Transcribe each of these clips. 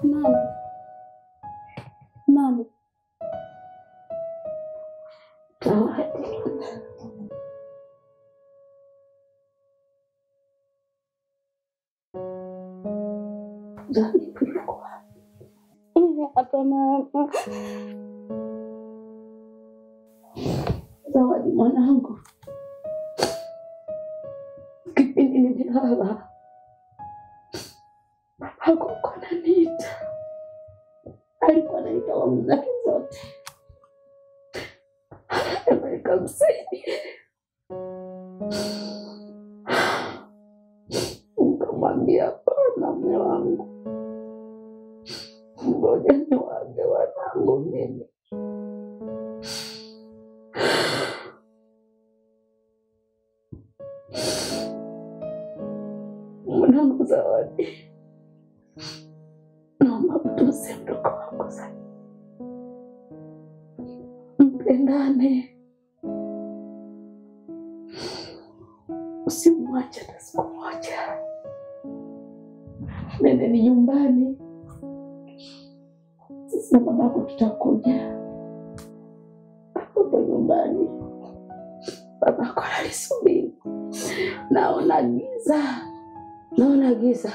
Mama. Apa mama? Zawadi mwanangu. Kipindi nimelala. Hakuwa ananiita. Alikuwa anaita wangu zake zote. Nikamsaidia. Nikamwambia hapana mume wangu. Ngoja niwaage wanangu mimi. Mwanangu Zawadi. Naomba mtunze mdogo wako sana. Mpendane. Usimwache hata siku moja. Nendeni nyumbani. Sisi na babako tutakuja. Hapo nyumbani. Babako alisubiri. Naona giza. Naona giza.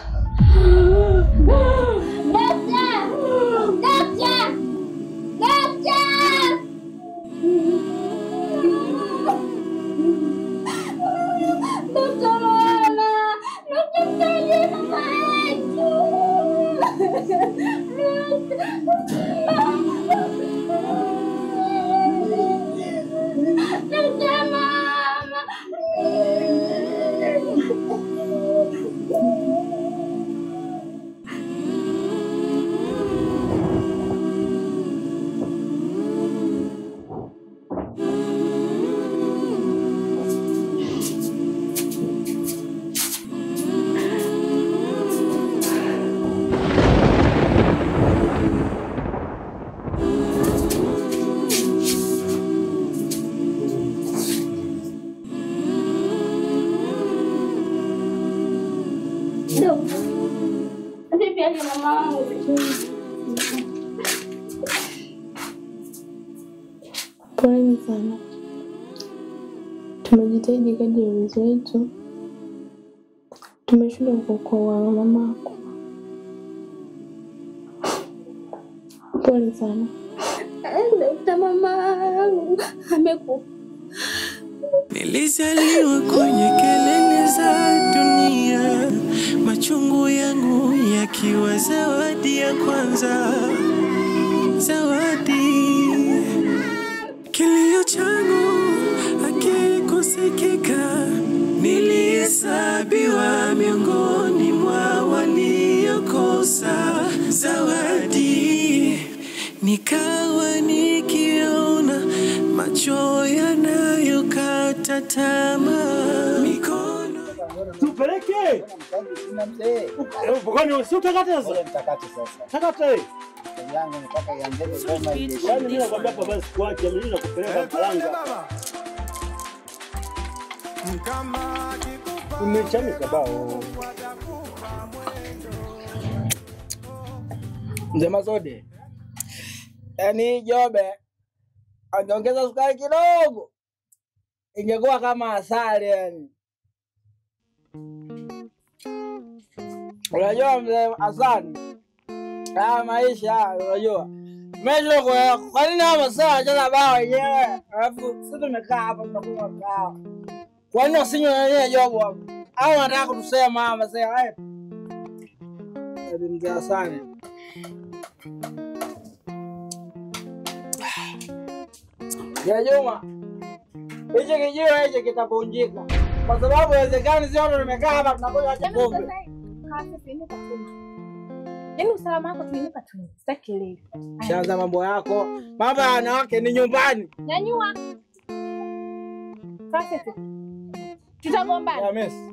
Pole sana. Tumejitahidi kadri ya uwezo wetu. Tumeshindwa kuokoa mamako. Pole sana. Ndio mama amekufa. Nilizaliwa kwenye kelele za dunia, machungu yangu yakiwa zawadi ya kwanza. Zawadi, kilio changu hakikusikika, nilihesabiwa miongoni mwa waliokosa. Zawadi, nikawa nikiona macho yanayokata tamaa. Mikono tupeleke Bukani usiutakate sasa. Mtakate sasa. Takate. Yangu nitaka ianzele kama ile. Yaani mimi nakwambia hapa basi kuache mimi nakupeleka Kalanga. Umechemka bao. Mzee Mazode. Yaani Jobe angeongeza sukari kidogo. Ingekuwa kama asali yani. Unajua mzee Hassan, maisha unajua. Mimi kwa nini hapo sasa acha bao wenyewe? Alafu sisi tumekaa hapa tunakunywa kahawa. Kwa nini usinywe yeye Jobo hapo? Au anataka kutusema mama sasa haya? Ndio mzee Hassan. Ya Juma. Hicho kijiwe hicho kitavunjika. Kwa sababu inawezekana sio ndo nimekaa hapa tunakunywa pombe. Yaani usalama wako tuinuka tu. Sitaki kelele. Shaanza mambo yako. Mambo ya wanawake ni nyumbani. Nyanyua. Sasa tutagombana. Ya Messi.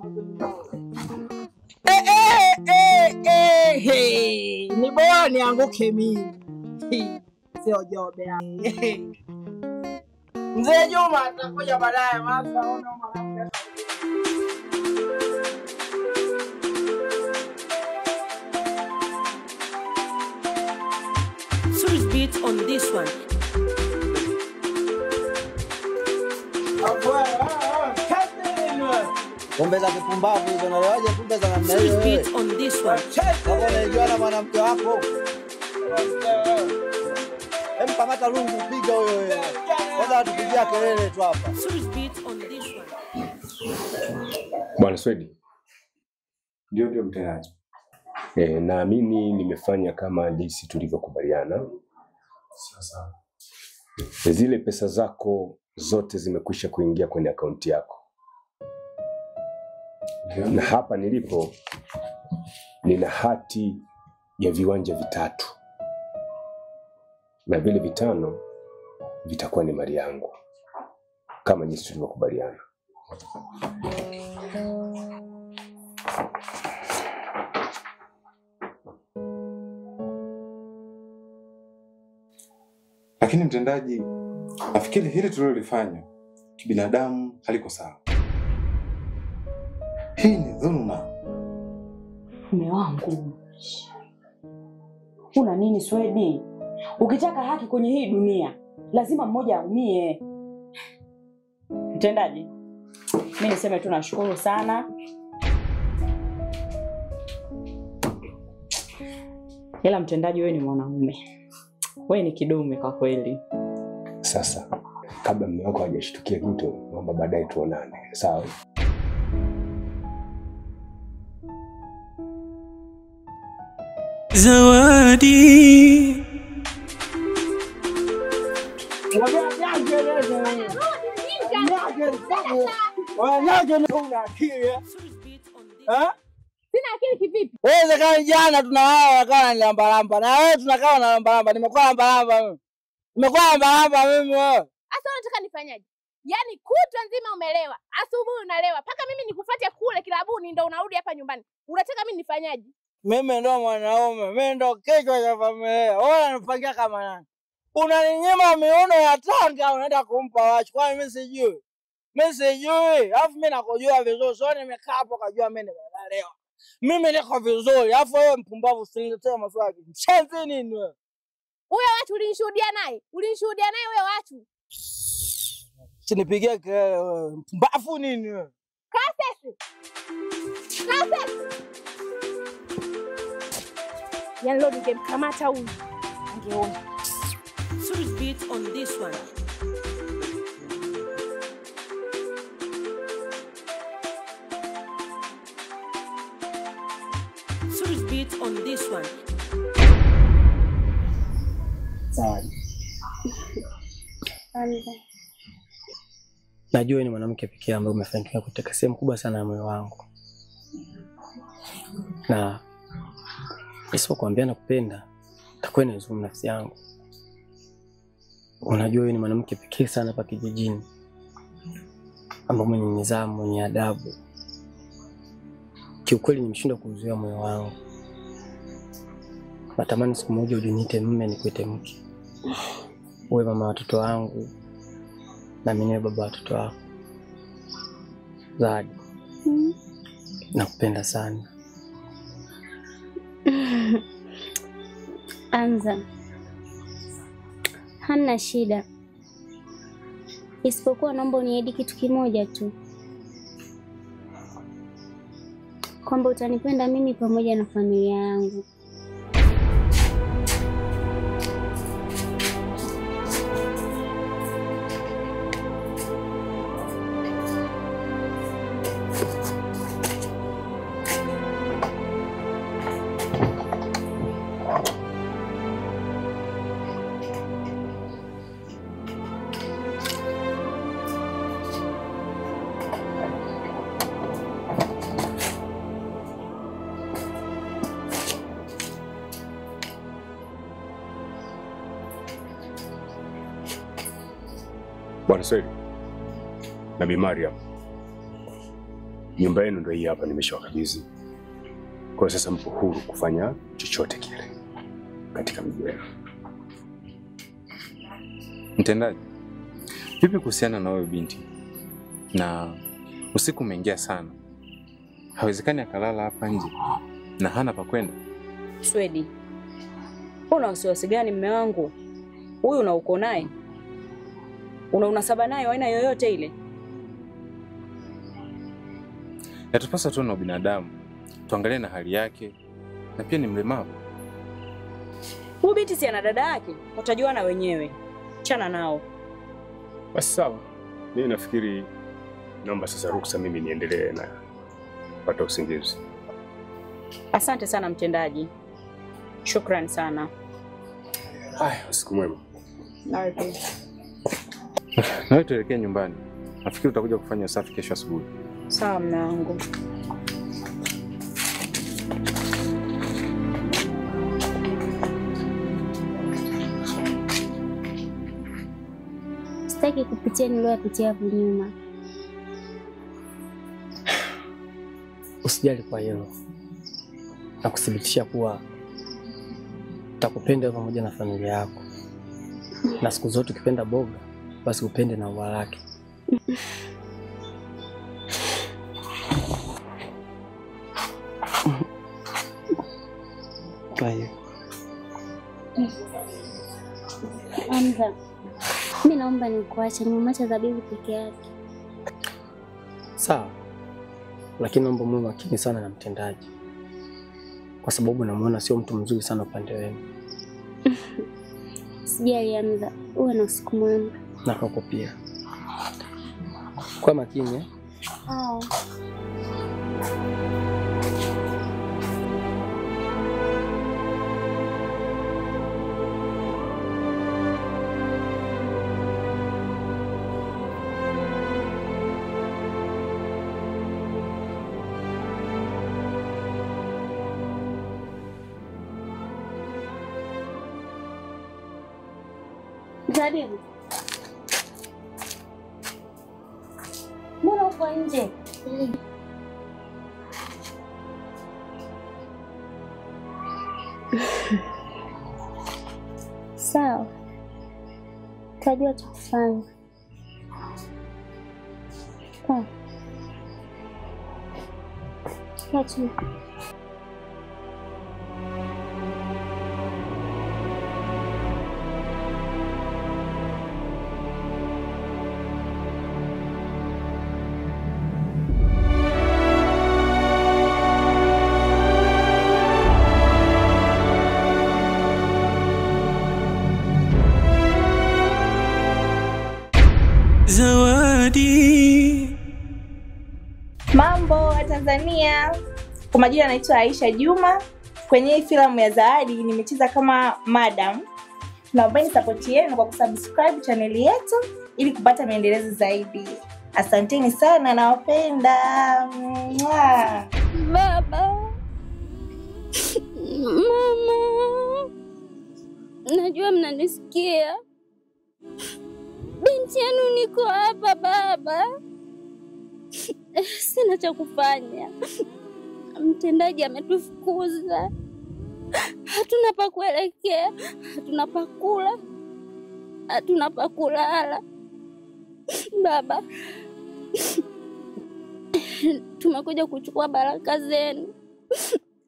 Ni bora nianguke mimi. Sio Jobe. Mzee Juma atakuja baadaye masa ona mwanamke. Switch beat on this one. Pombe za kipumbavu hizo, unaelewaje pombe za namna hiyo? Switch beat on this one. Kama unajua na mwanamke wako. Kamata lungu piga huyo. Kwanza tupigia kelele tu hapa. Switch beat on this one. Bwana Swedi. Ndio mtendaji. Naamini nimefanya kama jinsi tulivyokubaliana. Sasa zile pesa zako zote zimekwisha kuingia kwenye akaunti yako. Na hapa nilipo nina hati ya viwanja 3. Na vile 5 vitakuwa ni mali yangu kama jinsi tulivyokubaliana. Lakini mtendaji, nafikiri hili tulilofanya kibinadamu haliko sawa. Hii ni dhuluma. Mume wangu, una nini Swedi? Ukitaka haki kwenye hii dunia lazima mmoja aumie. Mtendaji, mimi niseme tu nashukuru sana. Ila mtendaji, wewe ni mwanamume. Wewe ni kidume kwa kweli. Sasa kabla mume wako hajashtukia kitu, naomba baadaye tuonane. Sawa? Zawadi Sina akili kivipi? Wewe kama jana tunawao wakana ni lamba na wewe tunakaa na lamba. Nimekuwa lamba mimi. Wewe. Asa unataka nifanyaje? Yaani kutwa nzima umelewa, asubuhi unalewa, paka mimi nikufuate kule kilabuni ndio unarudi hapa nyumbani. Unataka mimi nifanyaje? Mimi ndo mwanaume, mimi ndo kichwa cha familia. Wewe unanipangia kama nani? Unaninyima miuno ya Tanga unaenda kumpa wachu. Kwa mimi sijui. Alafu mimi nakujua vizuri. Sio nimekaa hapo kujua mimi nimelewa. Mimi niko vizuri. Alafu wewe mpumbavu usiniletee maswali. Mshenzi nini wewe? Huyo watu ulinishuhudia naye huyo watu. Sinipigie kelele wewe. Mpumbavu nini wewe? Kasesi. Yaani leo ningemkamata huyu. Angeona. Switch beat on this one. Switch beat on this one. Sawa. Najua ni mwanamke pekee ambaye umefanikiwa kuteka sehemu kubwa sana ya moyo wangu. Na isipokuambia nakupenda, itakuwa inahuzumu nafsi yangu. Unajua wewe ni mwanamke pekee sana hapa kijijini ambaye mwenye nidhamu, mwenye adabu. Kiukweli nimeshindwa kuzuia moyo wangu. Natamani siku moja ujiniite mume nikuite mke. Uwe mama watoto wangu na mimi ni baba watoto wako. Zawadi. Nakupenda sana. Anza. Hana shida. Isipokuwa naomba uniahidi kitu kimoja tu. Kwamba utanipenda mimi pamoja na familia yangu. Bwana Swedi na Bi Mariam, nyumba yenu ndio hii hapa, nimeshawakabidhi. Kwa sasa mpo huru kufanya chochote kile katika mji wenu. Mtendaji, vipi kuhusiana na wewe binti? Na usiku umeingia sana. Hawezekani akalala hapa nje na hana pa kwenda. Swedi, Una wasiwasi gani mume wangu? Huyu na uko naye? Una unasaba naye aina yoyote ile? Yatupasa tu na binadamu. Tuangalie na hali yake. Na pia ni mlemavu. Huyu binti si ana dada yake, watajuana wenyewe. Chana nao. Basi sawa. Mimi nafikiri naomba sasa ruksa mimi niendelee na kupata usingizi. Asante sana mtendaji. Shukrani sana. Haya, usiku mwema. Nawe pia. Nawe tuelekee nyumbani. Nafikiri utakuja kufanya usafi kesho asubuhi. Sawa mume wangu. Sitaki kupitia niliyopitia hapo nyuma. Usijali kwa hilo. Na kuthibitisha kuwa takupenda pamoja na familia yako. Na siku zote ukipenda boga, basi upende na ua lake. Kaya. Hamza, mimi naomba nikuache, nimwache Zabibu peke yake. Sawa. Lakini naomba muwe makini sana na mtendaji. Kwa sababu namuona sio mtu mzuri sana upande wenu. Sijali Hamza, uwe na usiku mwema. Na kwako pia. Kwa makini. Zabibu. Mbona uko nje? Sawa. Tajua cha kufanya. Kwa. Kati. Zawadi. Mambo wa Tanzania. Kwa majina naitwa Aisha Juma. Kwenye hii filamu ya Zawadi nimecheza kama madam. Naomba support yenu kwa kusubscribe channel yetu ili kupata maendelezo zaidi. Asanteni sana, nawapenda. Baba. Mama. Najua mnanisikia. Binti yenu niko hapa baba. Sina cha kufanya. Mtendaji ametufukuza. Hatuna pa kuelekea, hatuna pa kula, hatuna pa kulala. Baba, tumekuja kuchukua baraka zenu.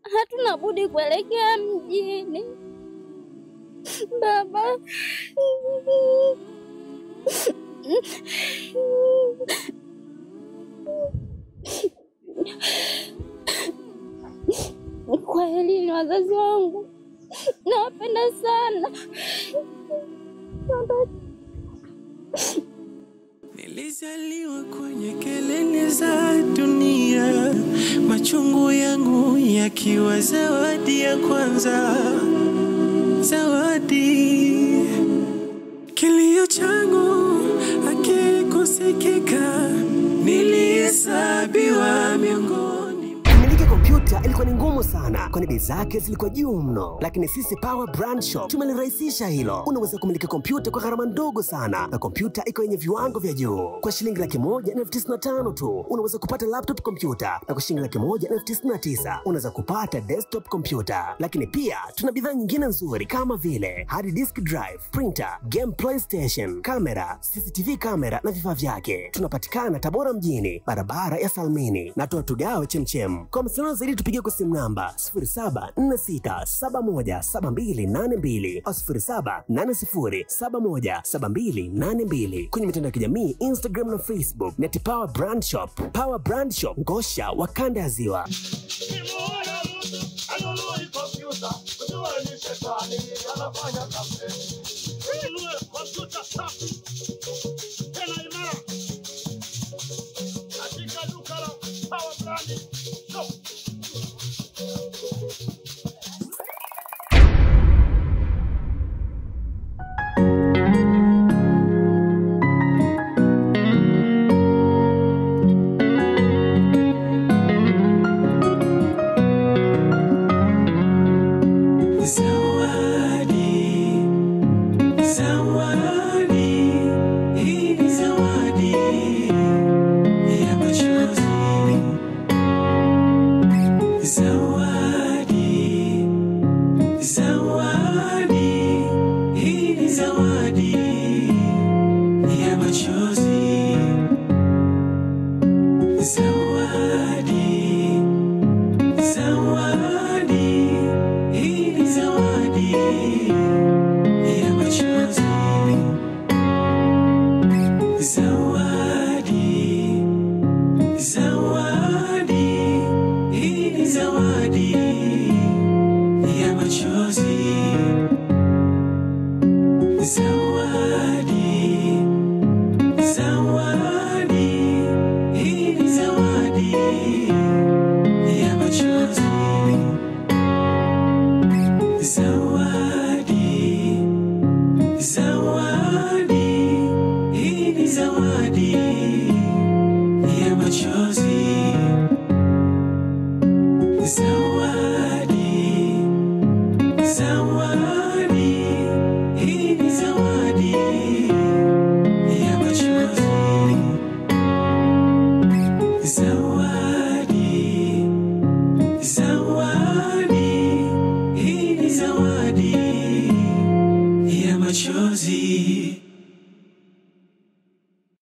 Hatuna budi kuelekea mjini. Baba. Kwa hili ni wazazi wangu. Nawapenda sana. Nilizaliwa kwenye kelele za dunia, machungu yangu yakiwa zawadi ya kwanza. Zawadi, kilio changu hakikusikika, nilihesabiwa miongoni. Kumiliki kompyuta ilikuwa ni ngumu sana, kwani bei zake zilikuwa juu mno. Lakini sisi Power Brand Shop tumelirahisisha hilo. Unaweza kumiliki kompyuta kwa gharama ndogo sana, na kompyuta iko yenye viwango vya juu. Kwa shilingi 1,195 tu unaweza kupata laptop kompyuta, na kwa shilingi 1,199 unaweza kupata desktop kompyuta. Lakini pia tuna bidhaa nyingine nzuri kama vile hard disk drive, printer, game PlayStation, kamera, CCTV kamera na vifaa vyake. Tunapatikana Tabora mjini, barabara ya Salmini, na tugawe Chemchem. Kwa msana zaidi Piga kwa simu namba 0746717282 au 0780717282. Kwenye mitandao ya kijamii Instagram na Facebook ni Power Brand Shop. Power Brand Shop, Ngosha wa kanda ya Ziwa. Zawadi